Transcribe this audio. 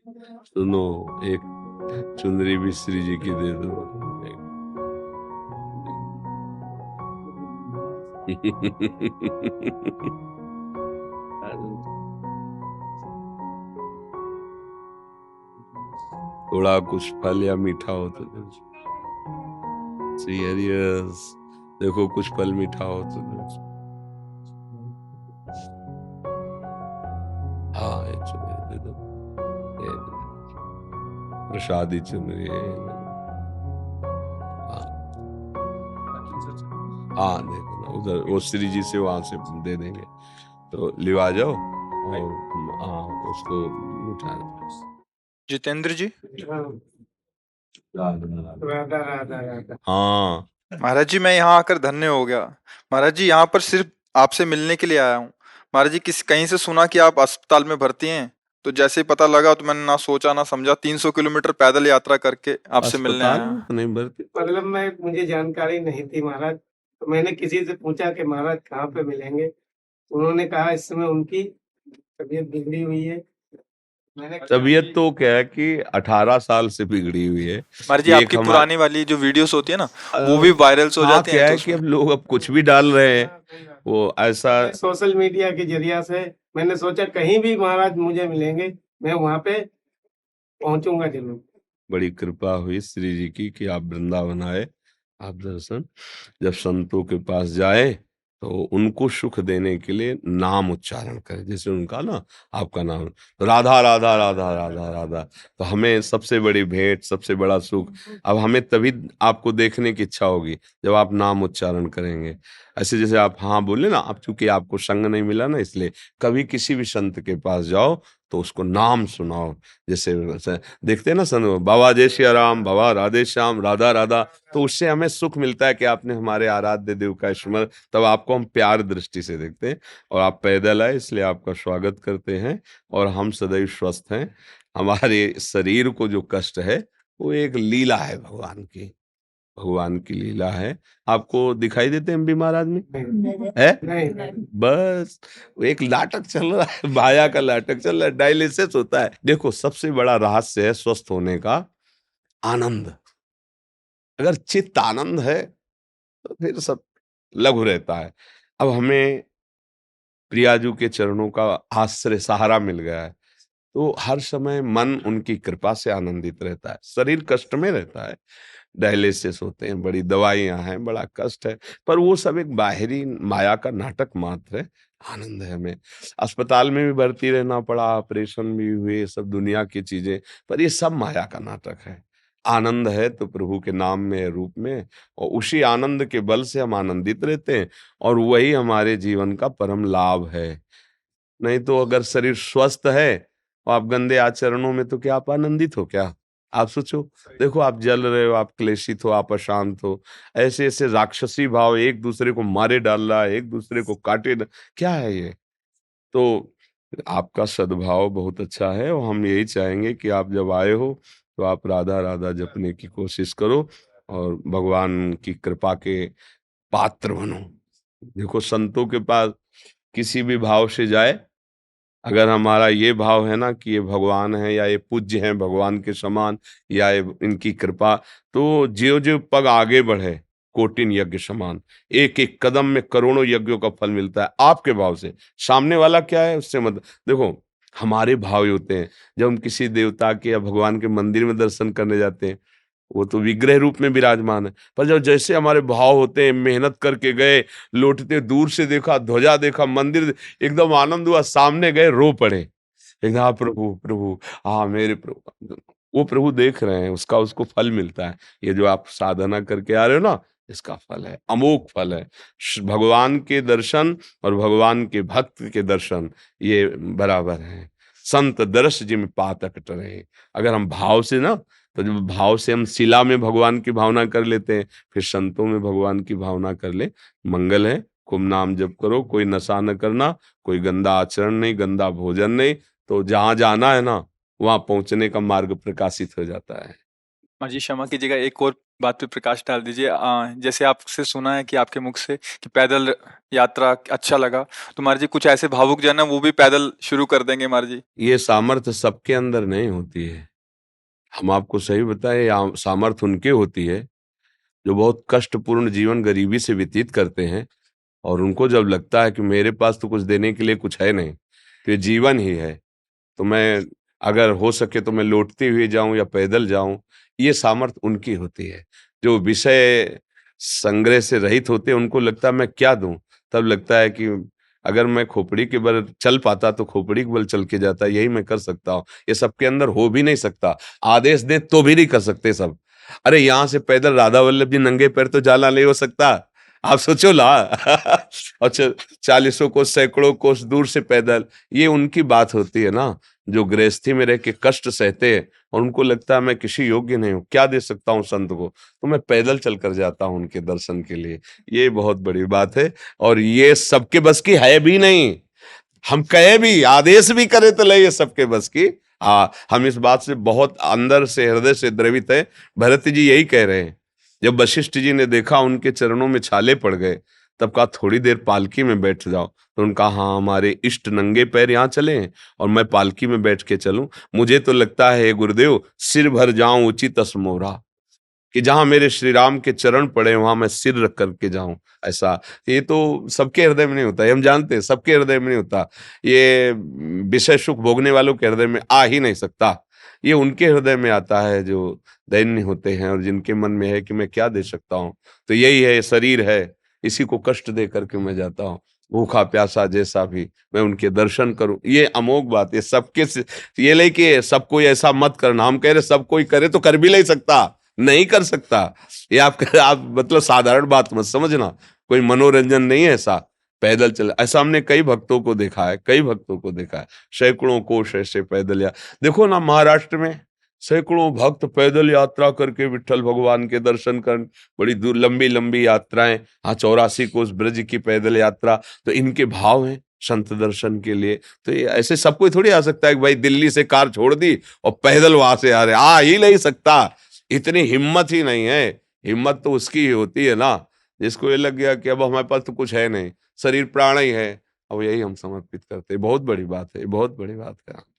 सुनो, एक चुनरी भी श्री जी की दे दो। थोड़ा कुछ फल या मीठा हो तो दो। सीरियस, देखो कुछ फल मीठा हो तो दो। हाँ, ये चुनरी दे दो। ये प्रसादी चुनरी है। हाँ हाँ, दे देना उधर, वो श्री जी से वहां से दे देंगे, तो ले आ जाओ। और हाँ, उसको उठा दो। जितेंद्र जी। राधा राधा राधा। हाँ, महाराज जी, मैं यहाँ आकर धन्य हो गया। महाराज जी, यहाँ पर सिर्फ आपसे मिलने के लिए आया हूँ। महाराज जी, किस कहीं से सुना कि आप अस्पताल में भर्ती हैं, तो जैसे ही पता लगा तो मैंने ना सोचा ना समझा 300 किलोमीटर पैदल यात्रा करके आपसे मिलने अस्पताल आया। में तो नहीं भर्ती। मतलब मुझे जानकारी नहीं थी महाराज, तो मैंने किसी से पूछा कि महाराज कहाँ पे मिलेंगे। उन्होंने कहा इस समय उनकी तबीयत बिगड़ी हुई है। मैंने तबीयत तो क्या है कि 18 साल से बिगड़ी हुई है। महाराज जी, ये एक आपकी पुरानी वाली जो वीडियोस होती है ना, वो भी वायरल्स हो हाँ, जाती हैं क्या तो है कि उसमें। अब लोग अब कुछ भी डाल रहे हैं, वो ऐसा। सोशल मीडिया के जरिया से मैंने सोचा कहीं भी महाराज मुझे मिलेंगे, मैं वहां पे पहुंचूंगा जरूर। बड़ी कृपा हुई श्री जी की कि आप वृंदावन आए, आप दर्शन। जब संतों के पास जाए तो उनको सुख देने के लिए नाम उच्चारण करें, जैसे उनका ना, आपका नाम राधा राधा राधा राधा राधा, तो हमें सबसे बड़ी भेंट, सबसे बड़ा सुख। अब हमें तभी आपको देखने की इच्छा होगी जब आप नाम उच्चारण करेंगे। ऐसे जैसे आप हाँ बोले ना, आप चूंकि आपको संग नहीं मिला ना, इसलिए कभी किसी भी संत के पास जाओ तो उसको नाम सुनाओ। जैसे देखते हैं ना सन, बाबा जय सिया राम, बाबा राधे श्याम, राधा राधा, तो उससे हमें सुख मिलता है कि आपने हमारे आराध्य देव का स्मरण, तब आपको हम प्यार दृष्टि से देखते हैं। और आप पैदल आए इसलिए आपका स्वागत करते हैं, और हम सदैव स्वस्थ हैं। हमारे शरीर को जो कष्ट है वो एक लीला है भगवान की, भगवान की लीला है। आपको दिखाई देते हैं बीमार आदमी है? नहीं बस वो एक नाटक चल रहा है, माया का नाटक चल रहा है, डायलिसिस होता है। देखो, सबसे बड़ा रहस्य है स्वस्थ होने का आनंद। अगर चित्त आनंद है तो फिर सब लघु रहता है। अब हमें प्रियाजू के चरणों का आश्रय सहारा मिल गया है, तो हर समय मन उनकी कृपा से आनंदित रहता है। शरीर कष्ट में रहता है, डायलिसिस होते हैं, बड़ी दवाइयां हैं, बड़ा कष्ट है, पर वो सब एक बाहरी माया का नाटक मात्र है। आनंद है हमें। अस्पताल में भी भर्ती रहना पड़ा, ऑपरेशन भी हुए, सब दुनिया की चीजें, पर ये सब माया का नाटक है। आनंद है तो प्रभु के नाम में, रूप में, और उसी आनंद के बल से हम आनंदित रहते हैं, और वही हमारे जीवन का परम लाभ है। नहीं तो अगर शरीर स्वस्थ है और आप गंदे आचरणों में, तो क्या आप आनंदित हो क्या? आप सोचो, देखो आप जल रहे हो, आप क्लेशित हो, आप अशांत हो, ऐसे ऐसे राक्षसी भाव एक दूसरे को मारे डाल रहा है, एक दूसरे को क्या है ये? तो आपका सद्भाव बहुत अच्छा है, और हम यही चाहेंगे कि आप जब आए हो तो आप राधा राधा जपने की कोशिश करो, और भगवान की कृपा के पात्र बनो। देखो, संतों के पास किसी भी भाव से जाए, अगर हमारा ये भाव है ना कि ये भगवान है, या ये पूज्य हैं भगवान के समान, या ये इनकी कृपा, तो ज्यों ज्यों पग आगे बढ़े, कोटिन यज्ञ समान, एक एक कदम में करोड़ों यज्ञों का फल मिलता है आपके भाव से। सामने वाला क्या है उससे मत देखो। हमारे भाव ही होते हैं। जब हम किसी देवता के या भगवान के मंदिर में दर्शन करने जाते हैं, वो तो विग्रह रूप में विराजमान है, पर जब जैसे हमारे भाव होते हैं, मेहनत करके गए, लौटते दूर से देखा, ध्वजा देखा, मंदिर, एकदम आनंद हुआ, सामने गए रो पड़े, एकदम हाँ प्रभु प्रभु, हाँ मेरे प्रभु। वो प्रभु देख रहे हैं, उसका उसको फल मिलता है। ये जो आप साधना करके आ रहे हो ना, इसका फल है, अमोघ फल है। भगवान के दर्शन और भगवान के भक्त के दर्शन, ये बराबर है। संत दर्श जिम पातक टरे। अगर हम भाव से ना, तो जब भाव से हम शिला में भगवान की भावना कर लेते हैं, फिर संतों में भगवान की भावना कर ले। मंगल है, खूब नाम जप करो, कोई नशा न करना, कोई गंदा आचरण नहीं, गंदा भोजन नहीं, तो जहां जाना है ना, वहां पहुंचने का मार्ग प्रकाशित हो जाता है। माँ जी क्षमा कीजिएगा, एक और बात पे प्रकाश डाल दीजिए। जैसे आपसे सुना है कि आपके मुख से कि पैदल यात्रा अच्छा लगा, तो महाराज जी कुछ ऐसे भावुक जन है वो भी पैदल शुरू कर देंगे महाराज जी। ये सामर्थ्य सबके अंदर नहीं होती है। हम आपको सही बताएं, सामर्थ्य उनके होती है जो बहुत कष्टपूर्ण जीवन गरीबी से व्यतीत करते हैं, और उनको जब लगता है कि मेरे पास तो कुछ देने के लिए कुछ है नहीं, तो ये जीवन ही है, तो मैं अगर हो सके तो मैं लौटते हुए जाऊं या पैदल जाऊं, ये सामर्थ्य उनकी होती है। जो विषय संग्रह से रहित होते हैं उनको लगता है मैं क्या दूं, तब लगता है कि अगर मैं खोपड़ी के बल चल पाता तो खोपड़ी के बल चल के जाता, यही मैं कर सकता हूँ। ये सबके अंदर हो भी नहीं सकता, आदेश दे तो भी नहीं कर सकते सब। अरे यहाँ से पैदल राधा वल्लभ जी नंगे पैर तो जाना नहीं हो सकता, आप सोचो ला। और चालीसों कोस सैकड़ों कोस दूर से पैदल, ये उनकी बात होती है ना, जो गृहस्थी में रह के कष्ट सहते हैं और उनको लगता है मैं किसी योग्य नहीं हूँ, क्या दे सकता हूँ संत को, तो मैं पैदल चल कर जाता हूँ उनके दर्शन के लिए। ये बहुत बड़ी बात है, और ये सबके बस की है भी नहीं। हम कहे भी, आदेश भी करे तो ले, ये सबके बस की। हम इस बात से बहुत अंदर से हृदय से द्रवित है। भरत जी यही कह रहे हैं, जब वशिष्ठ जी ने देखा उनके चरणों में छाले पड़ गए, तब कहा थोड़ी देर पालकी में बैठ जाओ। तो उनका हाँ, हमारे इष्ट नंगे पैर यहाँ चले हैं और मैं पालकी में बैठ के चलूं, मुझे तो लगता है गुरुदेव सिर भर जाऊं उचित असमोरा, कि जहां मेरे श्री राम के चरण पड़े वहां मैं सिर रख करके जाऊं। ऐसा ये तो सबके हृदय में नहीं होता, ये हम जानते हैं, सबके हृदय में नहीं होता। ये विषय सुख भोगने वालों के हृदय में आ ही नहीं सकता। ये उनके हृदय में आता है जो दैन्य होते हैं और जिनके मन में है कि मैं क्या दे सकता हूँ। तो यही है, शरीर है, इसी को कष्ट दे करके मैं जाता हूँ, भूखा प्यासा जैसा भी मैं उनके दर्शन करूं। ये अमोघ बात है सबके ये लेके सब कोई ऐसा मत करना। हम कह रहे सब कोई करे तो कर भी नहीं सकता, नहीं कर सकता। ये आप मतलब साधारण बात मत समझना, कोई मनोरंजन नहीं है ऐसा। पैदल चल, ऐसा हमने कई भक्तों को देखा है, कई भक्तों को देखा है, सैकड़ों कोस ऐसे पैदल। या देखो ना, महाराष्ट्र में सैकड़ों भक्त पैदल यात्रा करके विठ्ठल भगवान के दर्शन कर, बड़ी दूर लंबी लंबी यात्राएं। हाँ, 84 कोस ब्रज की पैदल यात्रा, तो इनके भाव हैं संत दर्शन के लिए। तो ये ऐसे सब कोई थोड़ी आ सकता है कि भाई दिल्ली से कार छोड़ दी और पैदल वहां से आ रहे, आ ही नहीं सकता। इतनी हिम्मत ही नहीं है। हिम्मत तो उसकी ही होती है ना जिसको ये लग गया कि अब हमारे पास तो कुछ है नहीं, शरीर प्राण ही है, अब यही हम समर्पित करते हैं। बहुत बड़ी बात है, बहुत बड़ी बात है।